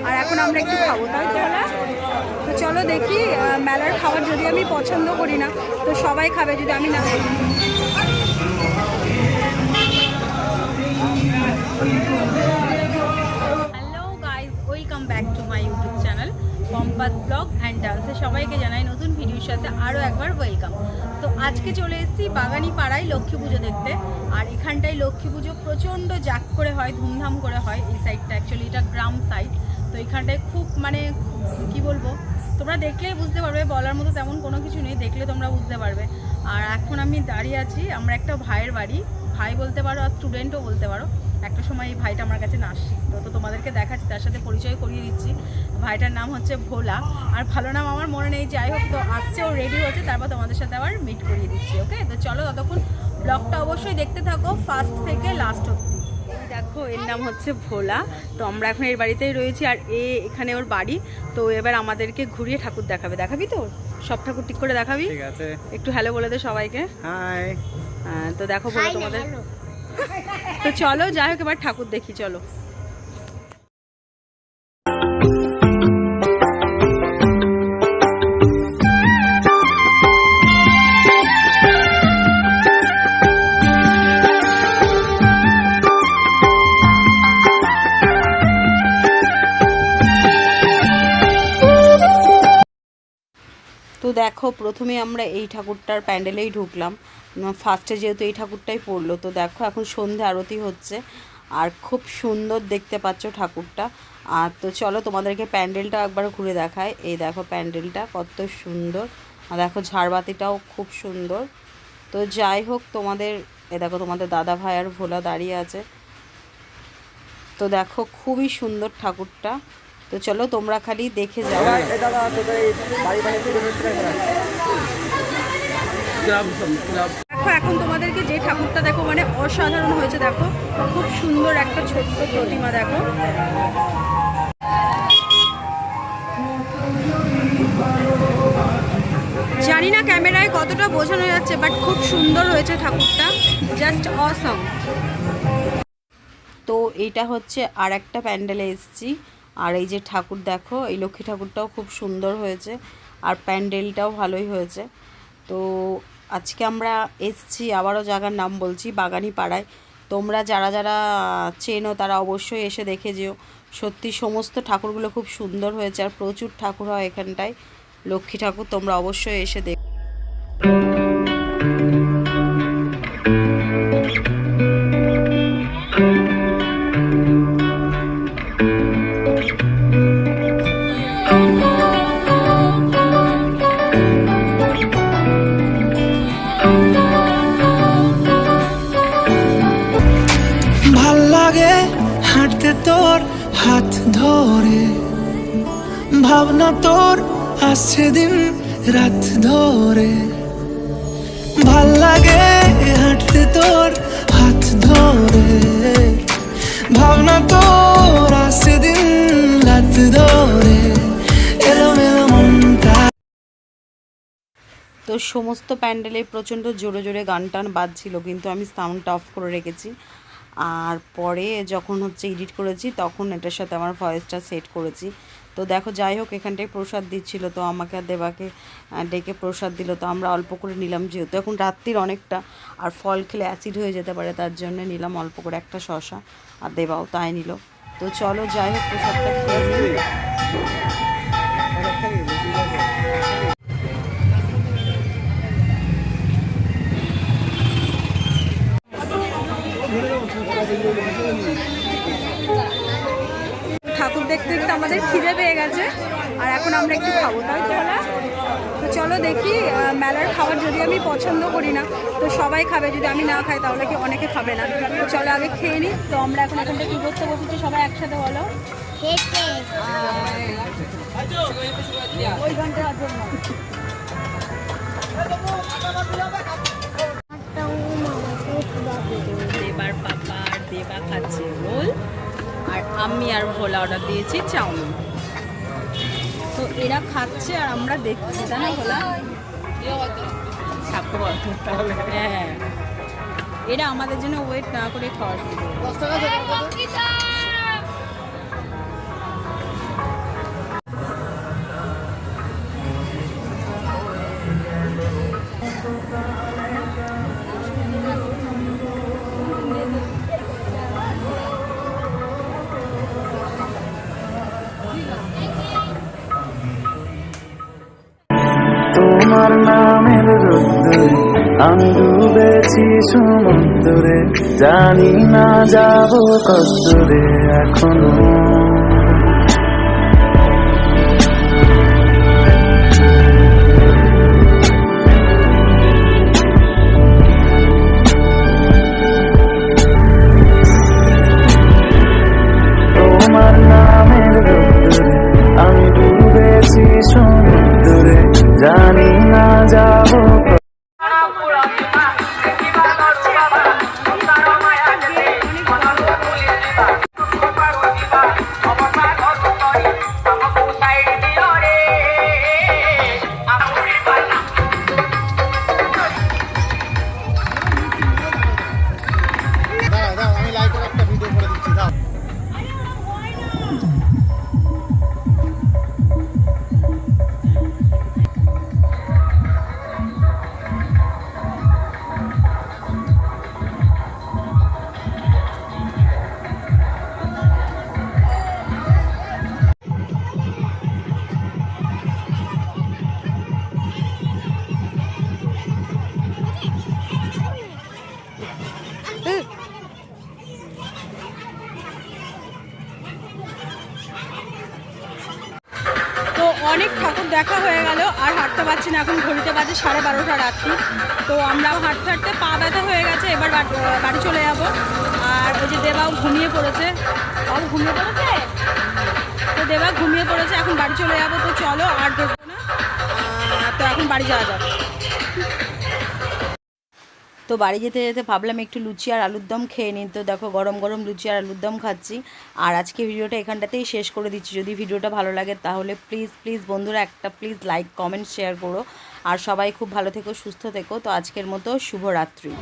আর এখন আমরা একটু খাবো, তাই তো বলা? তো চলো দেখি, মেলার খাবার যদি আমি পছন্দ করি না তো সবাই খাবে যদি আমি না খাই। Hello guys, welcome back to my YouTube channel compass blog and ডান্সে সবাইকে জানাই নতুন ভিডিওর সাথে আরও একবার ওয়েলকাম। তো আজকে চলে এসেছি বাগানি পাড়ায় লক্ষ্মী পুজো দেখতে। আর এখানটায় লক্ষ্মী পুজো প্রচণ্ড জাঁক করে হয়, ধুমধাম করে হয়। এই সাইডটা অ্যাকচুয়ালি এটা গ্রাম সাইড। তো এখানটায় খুব মানে কি বলবো, তোমরা দেখলেই বুঝতে পারবে, বলার মতো তেমন কোনো কিছু নেই, দেখলে তোমরা বুঝতে পারবে। আর এখন আমি দাঁড়িয়ে আছি আমরা একটা ভাইয়ের বাড়ি, ভাই বলতে পারো আর স্টুডেন্টও বলতে পারো। একটা সময় এই ভাইটা আমার কাছে নাচ শিখতো, তো তোমাদেরকে দেখাচ্ছি, তার সাথে পরিচয় করিয়ে দিচ্ছি। ভাইটার নাম হচ্ছে ভোলা, আর ভালো নাম আমার মনে নেই, যাই হোক। তো আসছে, ও রেডি হচ্ছে, তারপর তোমাদের সাথে আবার মিট করিয়ে দিচ্ছি। ওকে, তো চলো ততক্ষণ ব্লগটা অবশ্যই দেখতে থাকো ফার্স্ট থেকে লাস্ট অবধি। দেখো, এর নাম হচ্ছে ভোলা। তো আমরা এখন এর বাড়িতেই রয়েছি, আর এখানে ওর বাড়ি। তো এবার আমাদেরকে ঘুরিয়ে ঠাকুর দেখাবে। দেখাবি তো সব ঠাকুর ঠিক করে দেখাবি? ঠিক আছে। একটু হ্যালো বলে দে সবাইকে। হাই। তো দেখো বলো তোমাদের। তো চলো যাই হোক, এবার ঠাকুর দেখি, চলো। তো দেখো, প্রথমে আমরা এই ঠাকুরটার প্যান্ডেলেই ঢুকলাম, ফার্স্টে যেহেতু এই ঠাকুরটাই পড়লো। তো দেখো এখন সন্ধে আরতি হচ্ছে, আর খুব সুন্দর দেখতে পাচ্ছ ঠাকুরটা। আর তো চলো তোমাদেরকে প্যান্ডেলটা একবার ঘুরে দেখায়। এই দেখো প্যান্ডেলটা কত সুন্দর, আর দেখো ঝাড়বাতিটাও খুব সুন্দর। তো যাই হোক, তোমাদের এই দেখো তোমাদের দাদা ভাই আর ভোলা দাঁড়িয়ে আছে। তো দেখো খুবই সুন্দর ঠাকুরটা। তো চলো তোমরা খালি দেখে যাও। দেখো এখন তোমাদেরকে যে ঠাকুরটা দেখো, মানে অসাধারণ হয়েছে। দেখো খুব সুন্দর একটা ছোট্ট প্রতিমা। দেখো জানি না ক্যামেরায় কতটা বোঝানো যাচ্ছে, বাট খুব সুন্দর হয়েছে ঠাকুরটা, জাস্ট অসম। তো এইটা হচ্ছে আর একটা প্যান্ডেলে এসেছি, আর এই যে ঠাকুর দেখো, এই লক্ষ্মী ঠাকুরটাও খুব সুন্দর হয়েছে, আর প্যান্ডেলটাও ভালোই হয়েছে। তো আজকে আমরা এসেছি, আবারও জায়গার নাম বলছি, বাগানি পাড়ায়। তোমরা যারা যারা চেনো তারা অবশ্যই এসে দেখে যেও। সত্যি সমস্ত ঠাকুরগুলো খুব সুন্দর হয়েছে, আর প্রচুর ঠাকুর হয় এখানটায়, লক্ষ্মী ঠাকুর। তোমরা অবশ্যই এসে দেখো। হাঁটতে তোর হাত ধরে, ভাবনা তোর আসছে দিন রাত ধরে। ভাল লাগে হাঁটতে তোর হাত ধরে, ভাবনা তোর আসছে দিন রাত ধরে, এলোমেলো মনটা। তো সমস্ত প্যান্ডেলে প্রচণ্ড জোরে জোরে গান টান বাজছিল, কিন্তু আমি সাউন্ডটা অফ করে রেখেছি। আর পরে যখন হচ্ছে এডিট করেছি তখন এটার সাথে আমার ভয়েসটা সেট করেছি। তো দেখো যাই হোক, এখানটায় প্রসাদ দিচ্ছিল, তো আমাকে আর দেবাকে ডেকে প্রসাদ দিল। তো আমরা অল্প করে নিলাম, যেহেতু এখন রাত্রির অনেকটা, আর ফল খেলে অ্যাসিড হয়ে যেতে পারে, তার জন্য নিলাম অল্প করে একটা শসা, আর দেবাও তাই নিল। তো চলো যাই হোক, প্রসাদটা খেয়ে ঠাকুর দেখতে দেখতে আমাদের খিদে পেয়ে গেছে, আর এখন আমরা একটু খাবো, তাই তো বলা? তো চলো দেখি, মেলার খাবার যদি আমি পছন্দ করি না তো সবাই খাবে, যদি আমি না খাই তাহলে কি অনেকে খাবে না। তো চলো আগে খেয়ে নিই। তো আমরা এখন এখানটা কী করতে বসেছি সবাই একসাথে বলো। ওই ঘন্টার জন্য দেবার পাপা আর দেবা খাচ্ছে রোল, আর আমি আর ভোলা অর্ডার দিয়েছি চাউমিন। তো এরা খাচ্ছে আর আমরা দেখছি, তাই না ভোলা? হ্যাঁ, এরা আমাদের জন্য ওয়েট না করে খাওয়া শুরু করে। তোমার নামের রোদ্দুরে আমি ডুবেছি সমুদ্রে, জানি না যাব কতদূরে এখনো। তোমার নামের রোদ্দুরে আমি ডুবেছি সমুদ্রে, জানি না যাব আমি লাইটের একটা ভিডিও করে দিচ্ছি, দাও। তো অনেক ঠাকুর দেখা হয়ে গেল, আর হাঁটতে পারছি না, এখন ঘড়িতে বাজে 12:30 রাত্রি। তো আমরাও হাঁটতে হাঁটতে পা ব্যথা হয়ে গেছে, এবার বাড়ি চলে যাব। আর ওই যে দেবাও ঘুমিয়ে পড়েছে, তো দেবা ঘুমিয়ে পড়েছে, এখন বাড়ি চলে যাবো। তো চলো আর দেখবো না, তো এখন বাড়ি যাওয়া যাক। তো বাড়ি যেতে যেতে ভাবলাম একটু লুচি আর আলুর দম খেয়ে নিই। তো দেখো গরম গরম লুচি আর আলুর দম খাচ্ছি। আর আজকে ভিডিওটা এখানটাতেই শেষ করে দিচ্ছি। যদি ভিডিওটা ভালো লাগে তাহলে প্লিজ বন্ধুরা একটা লাইক কমেন্ট শেয়ার করো। আর সবাই খুব ভালো থেকো, সুস্থ থেকো। তো আজকের মতো শুভরাত্রি।